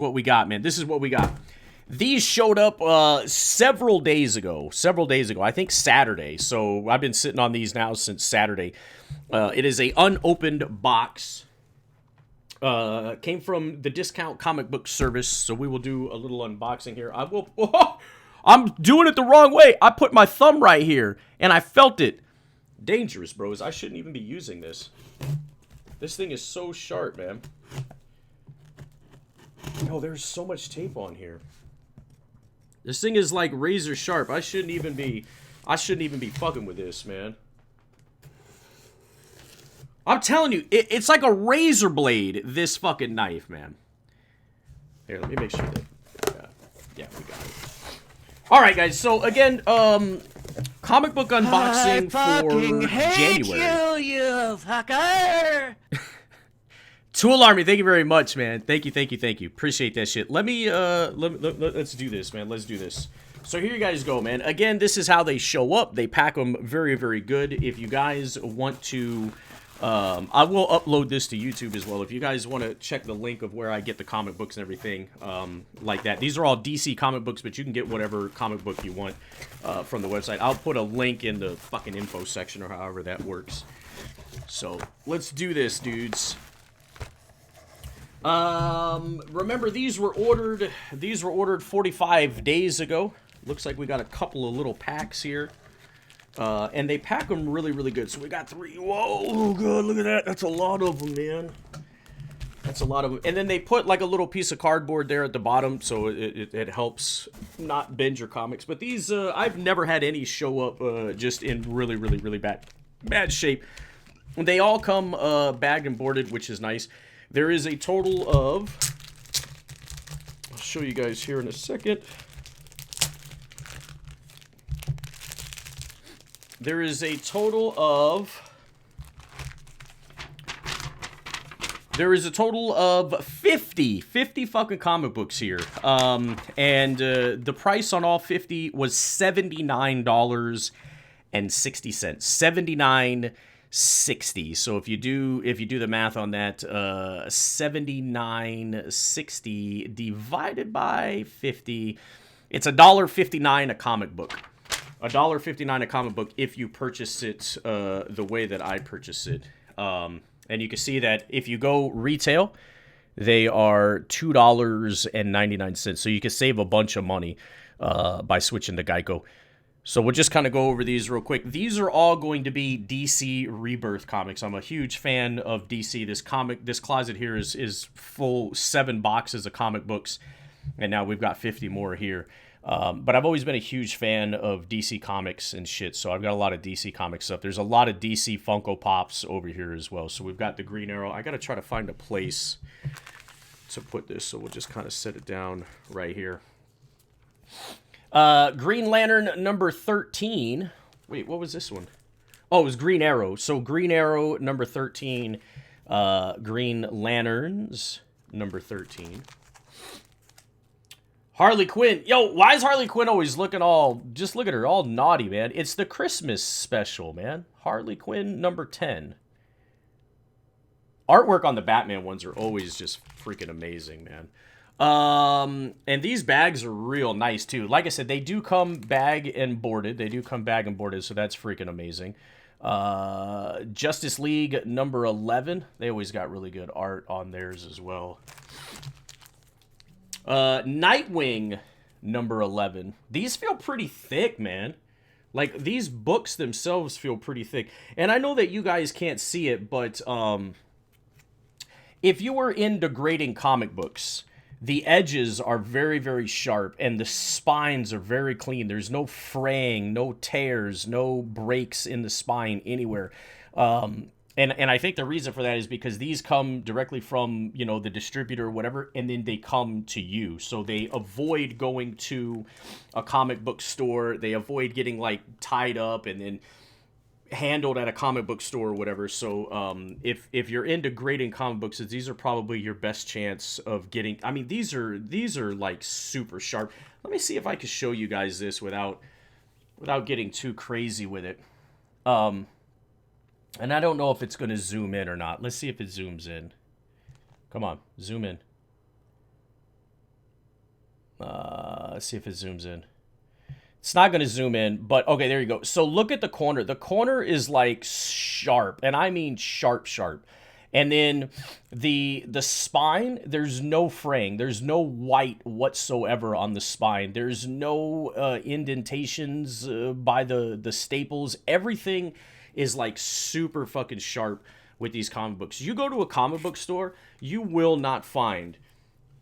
what we got, man. This is what we got. These showed up several days ago. I think Saturday. So I've been sitting on these now since Saturday. It is a unopened box. Came from the discount comic book service. So we will do a little unboxing here. I will. Oh, I'm doing it the wrong way. I put my thumb right here and I felt it. Dangerous, bros. I shouldn't even be using this. This thing is so sharp, man. Oh, there's so much tape on here. This thing is like razor sharp. I shouldn't even be fucking with this, man. I'm telling you, it's like a razor blade, this fucking knife, man. Here, let me make sure that, yeah, we got it. All right, guys. So again, comic book unboxing for January. You fucker! Tool Army, thank you very much, man. Thank you. Appreciate that shit. Let's do this, man. Let's do this. So here you guys go, man. Again, this is how they show up. They pack them very, very good. If you guys want to, I will upload this to YouTube as well. If you guys want to check the link of where I get the comic books and everything, like that. These are all DC comic books, but you can get whatever comic book you want from the website. I'll put a link in the fucking info section or however that works. So let's do this, dudes. Remember these were ordered 45 days ago. Looks like we got a couple of little packs here. And they pack them really, really good. So we got 3. Whoa, good, look at that. That's a lot of them, man. That's a lot of them. And then they put like a little piece of cardboard there at the bottom, so it helps not bend your comics. But these, I've never had any show up just in really, really, really bad shape. They all come bagged and boarded, which is nice. There is a total of, I'll show you guys here in a second. There is a total of 50 fucking comic books here. And the price on all 50 was $79.60. $79.60. So if you do the math on that, $79.60 divided by 50, it's $1.59 a comic book. $1.59 a comic book if you purchase it the way that I purchase it. And you can see that if you go retail, they are $2.99. So you can save a bunch of money by switching to Geico. So we'll just kind of go over these real quick. These are all going to be DC Rebirth comics. I'm a huge fan of DC. This closet here is full 7 boxes of comic books, and now we've got 50 more here. But I've always been a huge fan of DC comics and shit, so I've got a lot of DC comic stuff. There's a lot of DC Funko Pops over here as well. So we've got the Green Arrow. I got to try to find a place to put this, so we'll just kind of set it down right here. Green Lantern number 13. Wait, what was this one? Oh, it was Green Arrow. So Green Arrow number 13. Green Lanterns number 13. Harley Quinn. Yo, why is Harley Quinn always looking all... Just look at her, all naughty, man. It's the Christmas special, man. Harley Quinn number 10. Artwork on the Batman ones are always just freaking amazing, man. And these bags are real nice, too. Like I said, they do come bag and boarded. So that's freaking amazing. Justice League number 11. They always got really good art on theirs as well. Nightwing number 11. These feel pretty thick, man. Like, these books themselves feel pretty thick. And I know that you guys can't see it, but if you were into grading comic books, the edges are very, very sharp, and the spines are very clean. There's no fraying, no tears, no breaks in the spine anywhere. And I think the reason for that is because these come directly from, you know, the distributor or whatever, and then they come to you. So they avoid going to a comic book store. They avoid getting, like, tied up and then handled at a comic book store or whatever. So if you're into grading comic books, these are probably your best chance of getting... I mean, these are like super sharp. Let me see if I can show you guys this without getting too crazy with it. And I don't know if it's going to zoom in or not. Let's see if it zooms in. Come on, zoom in. Let's see if it zooms in. It's not going to zoom in, but okay, there you go. So look at the corner. The corner is like sharp, and I mean sharp, sharp. And then the spine, there's no fraying. There's no white whatsoever on the spine. There's no indentations by the staples. Everything is like super fucking sharp with these comic books. You go to a comic book store, you will not find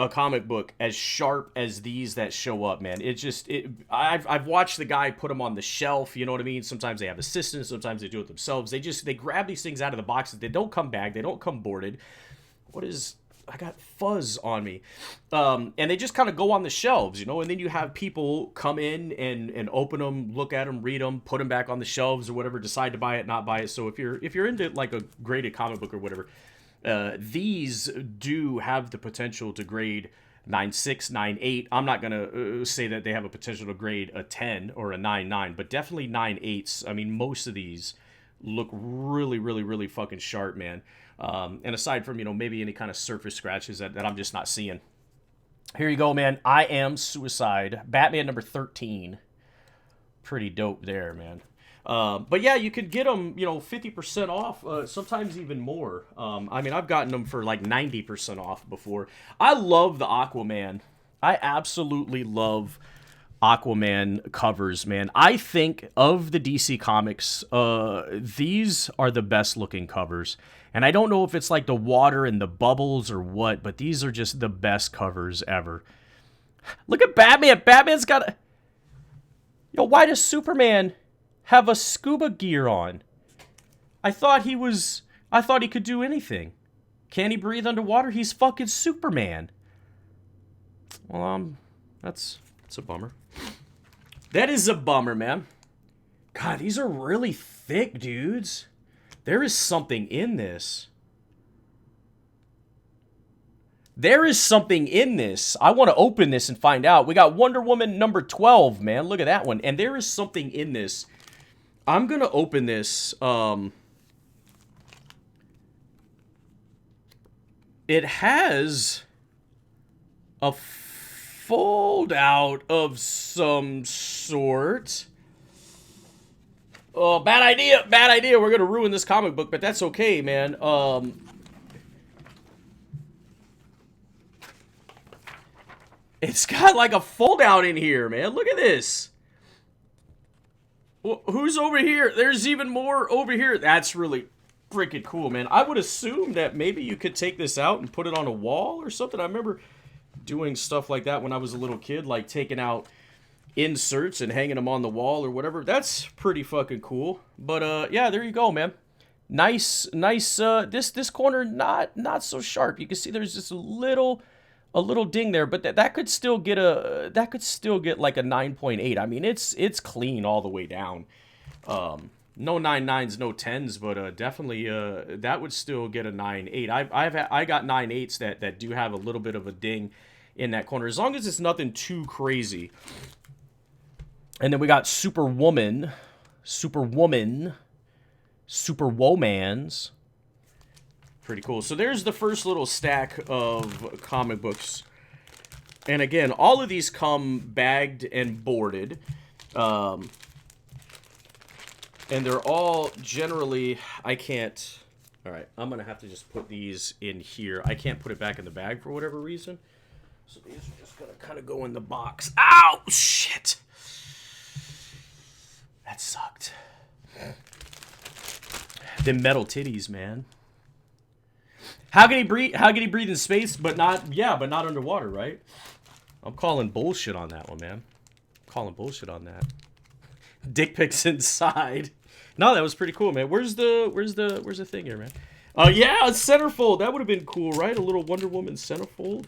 a comic book as sharp as these that show up, man. I've watched the guy put them on the shelf, you know what I mean? Sometimes they have assistants, sometimes they do it themselves. They grab these things out of the boxes. They don't come bagged, they don't come boarded. I got fuzz on me. And they just kind of go on the shelves, you know, and then you have people come in and open them, look at them, read them, put them back on the shelves or whatever, decide to buy it, not buy it. So if you're into like a graded comic book or whatever, these do have the potential to grade 9.6, 9.8. I'm not going to say that they have a potential to grade a 10 or a 9.9, but definitely 9.8s. I mean, most of these look really, really, really fucking sharp, man. And aside from, you know, maybe any kind of surface scratches that I'm just not seeing. Here you go, man. I Am Suicide. Batman number 13. Pretty dope there, man. But yeah, you could get them, you know, 50% off, sometimes even more. I mean, I've gotten them for like 90% off before. I love the Aquaman. I absolutely love Aquaman covers, man. I think of the DC Comics, these are the best looking covers. And I don't know if it's like the water and the bubbles or what, but these are just the best covers ever. Look at Batman. Batman's got a... Yo, why does Superman have a scuba gear on? I thought he could do anything. Can he breathe underwater? He's fucking Superman. Well, that's a bummer. That is a bummer, man. God, these are really thick, dudes. There is something in this. There is something in this. I want to open this and find out. We got Wonder Woman number 12, man. Look at that one. And there is something in this. I'm going to open this. It has a fold out of some sort. Oh, bad idea. Bad idea. We're going to ruin this comic book, but that's okay, man. It's got like a fold out in here, man. Look at this. Who's over here? There's even more over here. That's really freaking cool, man. I would assume that maybe you could take this out and put it on a wall or something. I remember doing stuff like that when I was a little kid, like taking out inserts and hanging them on the wall or whatever. That's pretty fucking cool. But yeah, there you go, man. Nice. This corner not so sharp. You can see there's just a little ding there, but that could still get like a 9.8. I mean, it's clean all the way down. No 9.9s, no 10s, but definitely that would still get a 9.8. I got 9.8s that do have a little bit of a ding in that corner, as long as it's nothing too crazy. And then we got Superwoman, Superwomans. Pretty cool. So there's the first little stack of comic books. And again, all of these come bagged and boarded. And they're all generally... I can't... Alright, I'm going to have to just put these in here. I can't put it back in the bag for whatever reason. So these are just going to kind of go in the box. Ow! Shit! That sucked. Them metal titties, man. How can he breathe? How can he breathe in space, but not underwater, right? I'm calling bullshit on that one, man. I'm calling bullshit on that. Dick pics inside. No, that was pretty cool, man. Where's the thing here, man? Yeah, a centerfold. That would have been cool, right? A little Wonder Woman centerfold.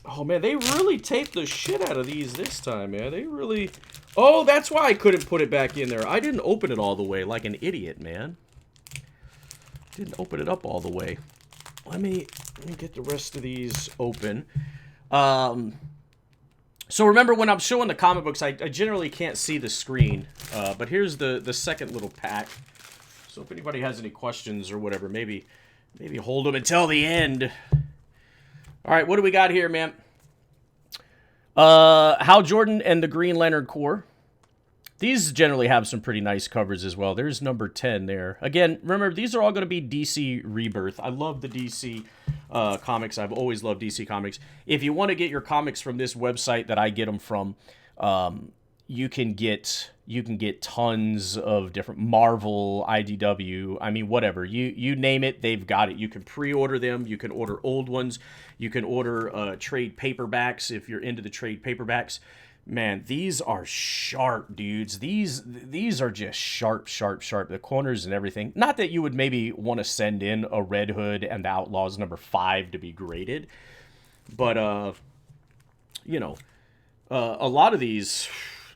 Oh man, they really taped the shit out of these this time, man. They really. Oh, that's why I couldn't put it back in there. I didn't open it all the way like an idiot, man. Didn't open it up all the way. Let me get the rest of these open. So remember when I'm showing the comic books, I generally can't see the screen. But here's the second little pack. So if anybody has any questions or whatever, maybe hold them until the end. All right, what do we got here, man? Hal Jordan and the Green Lantern Corps. These generally have some pretty nice covers as well. There's number 10 there. Again, remember, these are all going to be DC Rebirth. I love the DC comics. I've always loved DC comics. If you want to get your comics from this website that I get them from, you can get tons of different Marvel, IDW, I mean, whatever. You name it, they've got it. You can pre-order them. You can order old ones. You can order trade paperbacks if you're into the trade paperbacks. Man, these are sharp, dudes. These are just sharp. The corners and everything. Not that you would maybe want to send in a Red Hood and the Outlaws number 5 to be graded, but a lot of these,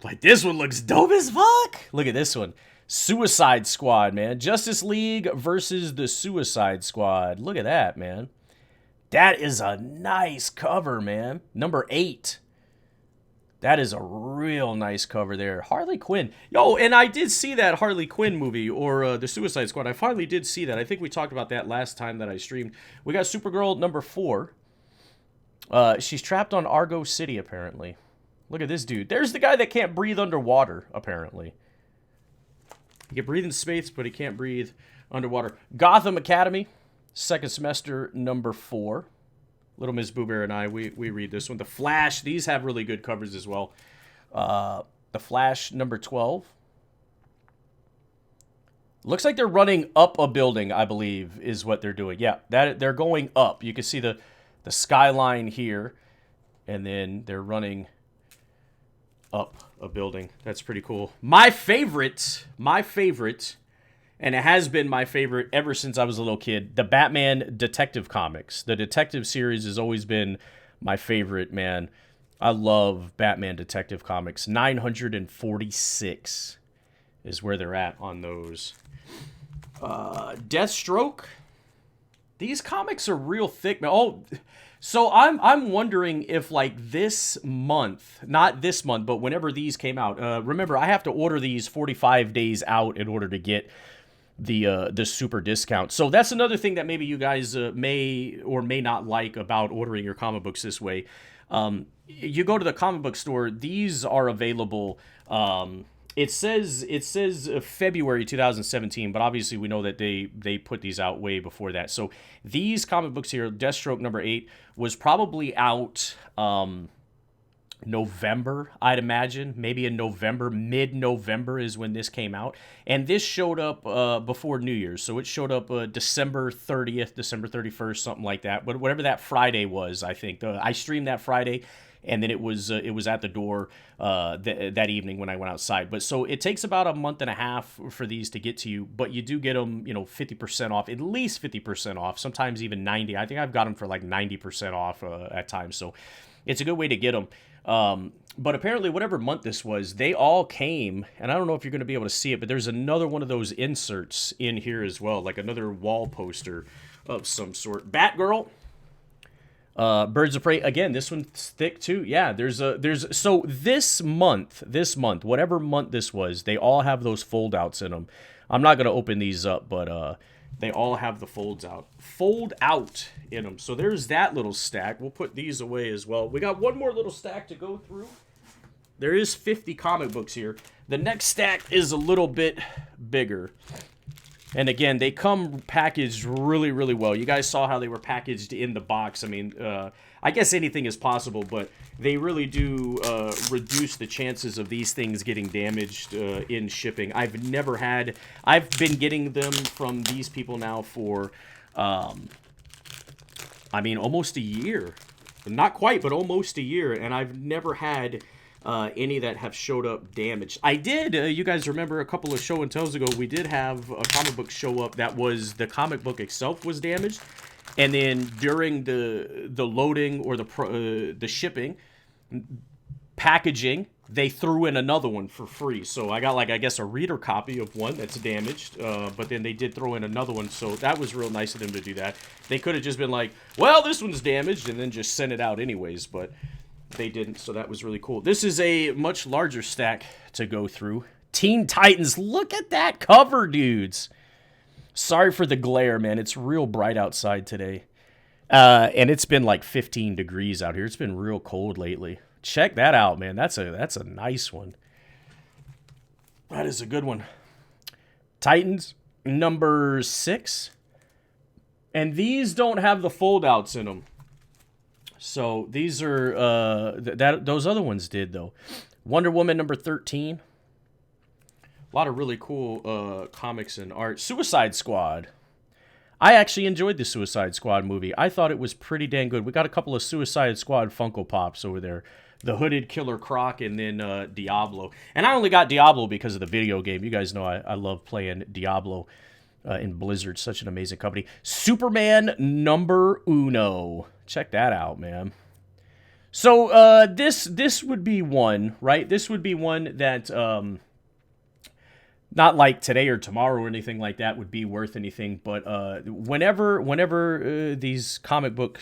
like this one looks dope as fuck. Look at this one. Suicide Squad, man. Justice League versus the Suicide Squad. Look at that, man. That is a nice cover, man. Number 8. That is a real nice cover there. Harley Quinn. Yo, and I did see that Harley Quinn movie, or the Suicide Squad. I finally did see that. I think we talked about that last time that I streamed. We got Supergirl number 4. She's trapped on Argo City, apparently. Look at this dude. There's the guy that can't breathe underwater, apparently. He can breathe in space, but he can't breathe underwater. Gotham Academy, second semester, number 4. Little Miss Boo Bear and I, we read this one. The Flash, these have really good covers as well. The Flash, number 12. Looks like they're running up a building, I believe, is what they're doing. Yeah, they're going up. You can see the skyline here, and then they're running up a building. That's pretty cool. My favorite, and it has been my favorite ever since I was a little kid, the Batman Detective Comics. The Detective series has always been my favorite, man. I love Batman Detective Comics. 946 is where they're at on those. Deathstroke. These comics are real thick, man. Oh, so I'm wondering if, like, this month, not this month, but whenever these came out, remember, I have to order these 45 days out in order to get the super discount. So that's another thing that maybe you guys may or may not like about ordering your comic books this way. You go to the comic book store, these are available. It says February 2017, but obviously we know that they put these out way before that. So these comic books here, Deathstroke number 8, was probably out November, I'd imagine. Maybe in November, mid-November is when this came out. And this showed up before New Year's. So it showed up December 30th, December 31st, something like that. But whatever that Friday was, I think. I streamed that Friday, and then it was at the door that evening when I went outside. But so it takes about a month and a half for these to get to you, but you do get them, 50% off, at least 50% off, sometimes even 90. I think I've got them for like 90% off at times. So it's a good way to get them. But apparently whatever month this was, they all came, and I don't know if you're going to be able to see it, but there's another one of those inserts in here as well, like another wall poster of some sort. Batgirl. Birds of Prey, again, this one's thick too. Yeah, so this month, whatever month this was, they all have those fold outs in them. I'm not going to open these up, but they all have the fold out in them. So there's that little stack. We'll put these away as well. We got one more little stack to go through. There is 50 comic books here. The next stack is a little bit bigger. And again, they come packaged really, really well. You guys saw how they were packaged in the box. I mean, I guess anything is possible, but they really do reduce the chances of these things getting damaged in shipping. I've been getting them from these people now for, almost a year. Not quite, but almost a year. And I've never had any that have showed up damaged. I did, you guys remember a couple of show and tells ago, we did have a comic book show up that was, the comic book itself was damaged. And then during the loading or the shipping, packaging, they threw in another one for free. So I got, like, I guess a reader copy of one that's damaged, but then they did throw in another one. So that was real nice of them to do that. They could have just been like, well, this one's damaged, and then just sent it out anyways, but they didn't, so that was really cool. This is a much larger stack to go through. Teen Titans, look at that cover, dudes. Sorry for the glare, man. It's real bright outside today. And it's been like 15 degrees out here. It's been real cold lately. Check that out, man. That's a nice one. That is a good one. Titans, number 6. And these don't have the foldouts in them. So these are, those other ones did, though. Wonder Woman, number 13. A lot of really cool comics and art. Suicide Squad. I actually enjoyed the Suicide Squad movie. I thought it was pretty dang good. We got a couple of Suicide Squad Funko Pops over there. The Hooded Killer Croc and then Diablo. And I only got Diablo because of the video game. You guys know I love playing Diablo in Blizzard. Such an amazing company. Superman number uno. Check that out, man. So this would be one, right? This would be one that not like today or tomorrow or anything like that would be worth anything. But whenever these comic book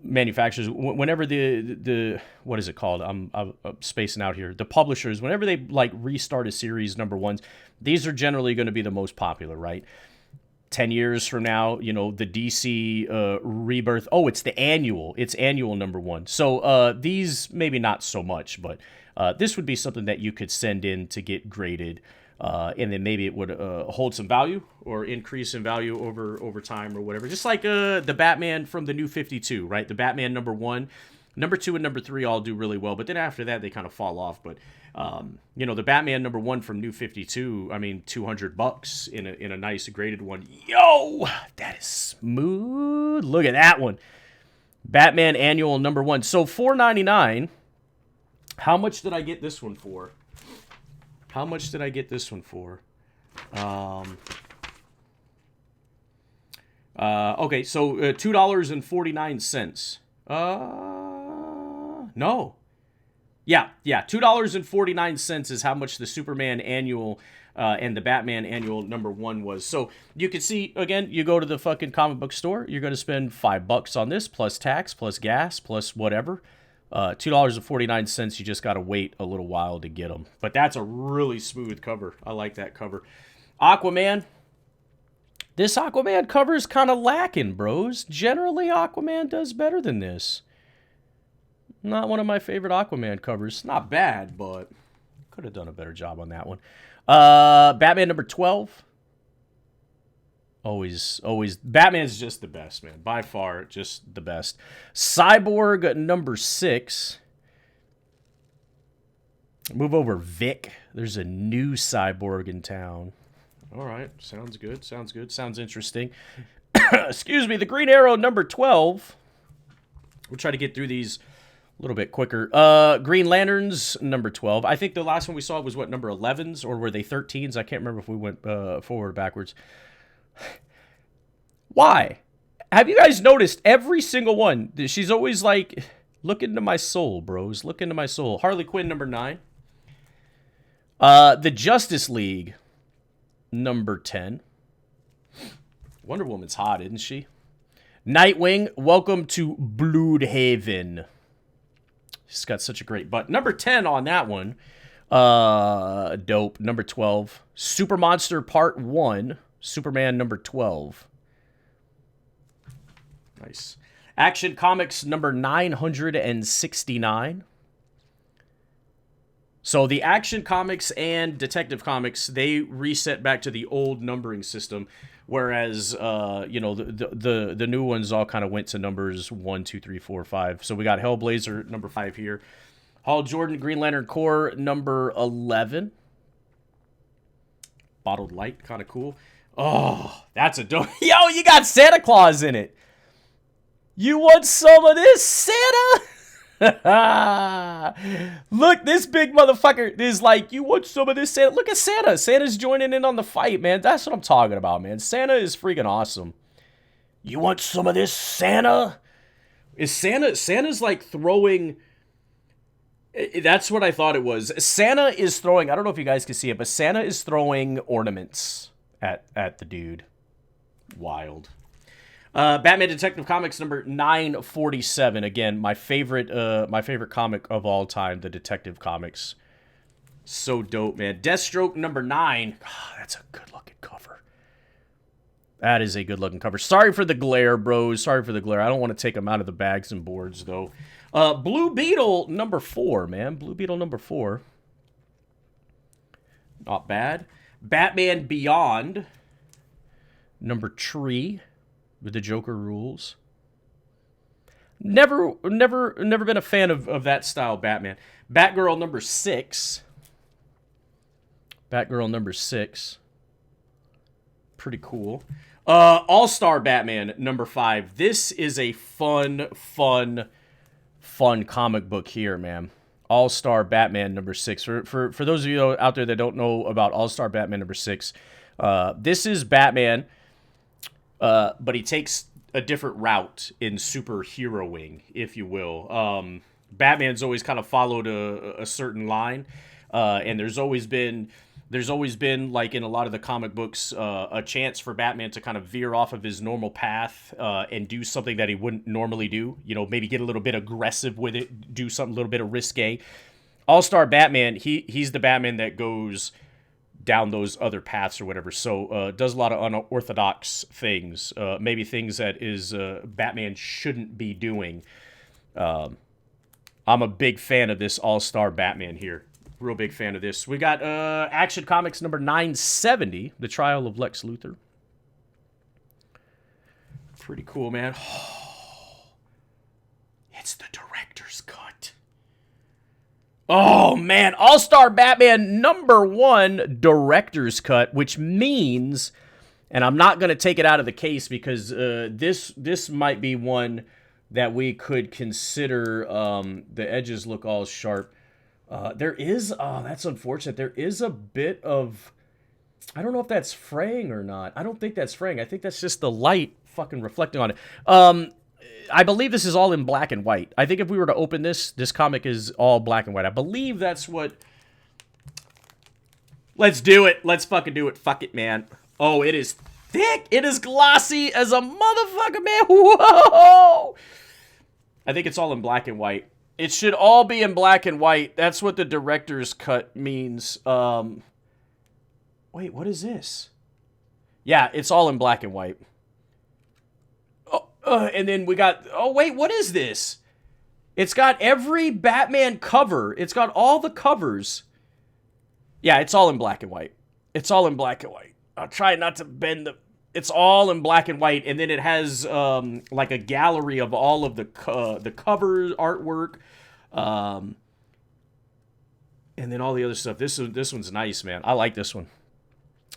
manufacturers, whenever the what is it called? I'm spacing out here. The publishers, whenever they like restart a series, number ones, these are generally going to be the most popular, right? 10 years from now, you know, the DC Rebirth. Oh, it's the annual. It's annual number 1. So these maybe not so much, but this would be something that you could send in to get graded. And then maybe it would hold some value or increase in value over time or whatever. Just like the Batman from the New 52, right? The Batman number 1, number 2, and number 3 all do really well. But then after that, they kind of fall off. But, you know, the Batman number 1 from New 52, I mean, $200 in a nice graded one. Yo, that is smooth. Look at that one. Batman annual number 1. So $4.99. How much did I get this one for? How much did I get this one for? Okay, so $2.49. No. Yeah, $2.49 is how much the Superman annual and the Batman annual number 1 was. So you can see, again, you go to the fucking comic book store, you're going to spend $5 on this, plus tax, plus gas, plus whatever. $2.49, you just got to wait a little while to get them. But that's a really smooth cover. I like that cover. Aquaman. This Aquaman cover is kind of lacking, bros. Generally, Aquaman does better than this. Not one of my favorite Aquaman covers. Not bad, but could have done a better job on that one. Batman number 12. Always. Batman's just the best, man. By far, just the best. Cyborg number 6. Move over, Vic. There's a new Cyborg in town. All right. Sounds good. Sounds interesting. Excuse me. The Green Arrow number 12. We'll try to get through these a little bit quicker. Green Lanterns number 12. I think the last one we saw was, what, number 11s? Or were they 13s? I can't remember if we went forward or backwards. Why? Have you guys noticed every single one? She's always like, look into my soul, bros. Look into my soul. Harley Quinn, number 9. The Justice League, number 10. Wonder Woman's hot, isn't she? Nightwing, welcome to Bloodhaven. She's got such a great butt. Number 10 on that one. Dope. Number 12. Super Monster Part 1. Superman number 12. Nice. Action Comics number 969. So the Action Comics and Detective Comics, they reset back to the old numbering system, whereas you know, the new ones all kind of went to numbers 1, 2, 3, 4, 5. So we got Hellblazer number 5 here. Hal Jordan Green Lantern Corps number 11. Bottled Light, kind of cool. Oh, that's a dope. Yo, you got Santa Claus in it. You want some of this, Santa? Look, this big motherfucker is like, you want some of this, Santa? Look at Santa. Santa's joining in on the fight, man. That's what I'm talking about, man. Santa is freaking awesome. You want some of this, Santa? Santa's like throwing... That's what I thought it was. Santa is throwing... I don't know if you guys can see it, but Santa is throwing ornaments at the dude. Wild. Batman Detective Comics number 947. Again, my favorite comic of all time, the Detective Comics. So dope, man. Deathstroke number 9. Oh, that's a good looking cover. That is a good-looking cover. Sorry for the glare, bros. Sorry for the glare. I don't want to take them out of the bags and boards, though. Blue Beetle number 4, man. Blue Beetle number 4. Not bad. Batman Beyond number 3 with the Joker rules. Never been a fan of that style Batman. Batgirl number 6. Batgirl number 6. Pretty cool. All-Star Batman number 5. This is a fun comic book here, man. All-Star Batman number 6. For those of you out there that don't know about All-Star Batman number 6, this is Batman, but he takes a different route in superheroing, if you will. Batman's always kind of followed a certain line, and there's always been, like in a lot of the comic books, a chance for Batman to kind of veer off of his normal path and do something that he wouldn't normally do. You know, maybe get a little bit aggressive with it, do something a little bit of risque. All-Star Batman, he's the Batman that goes down those other paths or whatever. So does a lot of unorthodox things, maybe things that is Batman shouldn't be doing. I'm a big fan of this All-Star Batman here. Real big fan of this. We got Action Comics number 970, The Trial of Lex Luthor. Pretty cool, man. It's the director's cut. Oh, man. All-Star Batman number 1 director's cut, which means, and I'm not going to take it out of the case because this might be one that we could consider. The edges look all sharp. There is, that's unfortunate. There is a bit of, I don't know if that's fraying or not. I don't think that's fraying. I think that's just the light fucking reflecting on it. I believe this is all in black and white. I think if we were to open this comic is all black and white. I believe that's what, let's do it. Let's fucking do it. Fuck it, man. Oh, it is thick. It is glossy as a motherfucker, man. Whoa! I think it's all in black and white. It should all be in black and white. That's what the director's cut means. Wait, what is this? Yeah, it's all in black and white. Oh, and then we got... Oh, wait, what is this? It's got every Batman cover. It's got all the covers. Yeah, it's all in black and white. It's all in black and white. I'll try not to bend the... It's all in black and white, and then it has like a gallery of all of the cover artwork, and then all the other stuff. This one's nice, man. I like this one.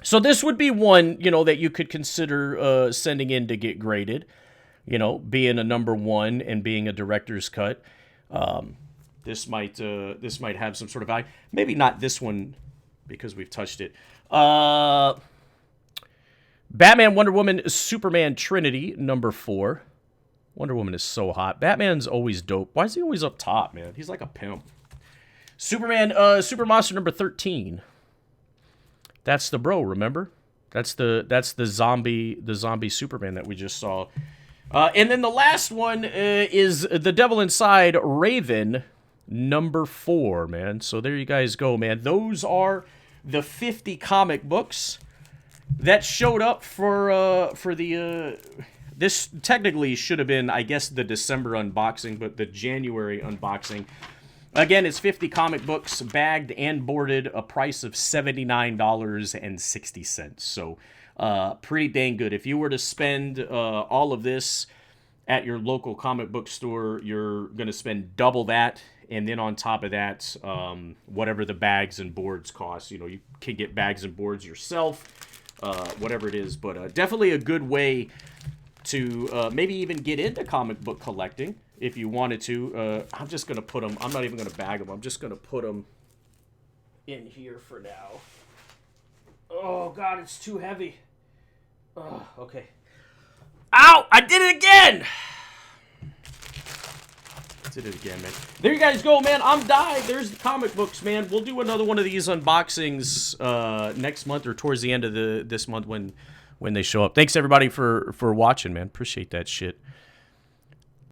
So this would be one, you know, that you could consider sending in to get graded. You know, being a number 1 and being a director's cut. This might have some sort of value. Maybe not this one because we've touched it. Batman, Wonder Woman, Superman, Trinity, number 4. Wonder Woman is so hot. Batman's always dope. Why is he always up top, man? He's like a pimp. Superman, Super Monster, number 13. That's the bro, remember? That's the zombie Superman that we just saw. And then the last one is The Devil Inside, Raven, number 4, man. So there you guys go, man. Those are the 50 comic books that showed up for the this technically should have been, I guess, the December unboxing, but the January unboxing. Again, it's 50 comic books, bagged and boarded, a price of $79.60. So pretty dang good. If you were to spend all of this at your local comic book store, you're going to spend double that. And then on top of that, whatever the bags and boards cost, you know, you can get bags and boards yourself. Whatever it is, but definitely a good way to maybe even get into comic book collecting if you wanted to. I'm just going to put them, I'm not even going to bag them, I'm just going to put them in here for now. Oh, God, it's too heavy. Oh, okay. Ow! I did it again! Did it again, man. There you guys go, man. I'm dying. There's the comic books, man. We'll do another one of these unboxings next month or towards the end of this month when they show up. Thanks everybody for watching, man. Appreciate that shit.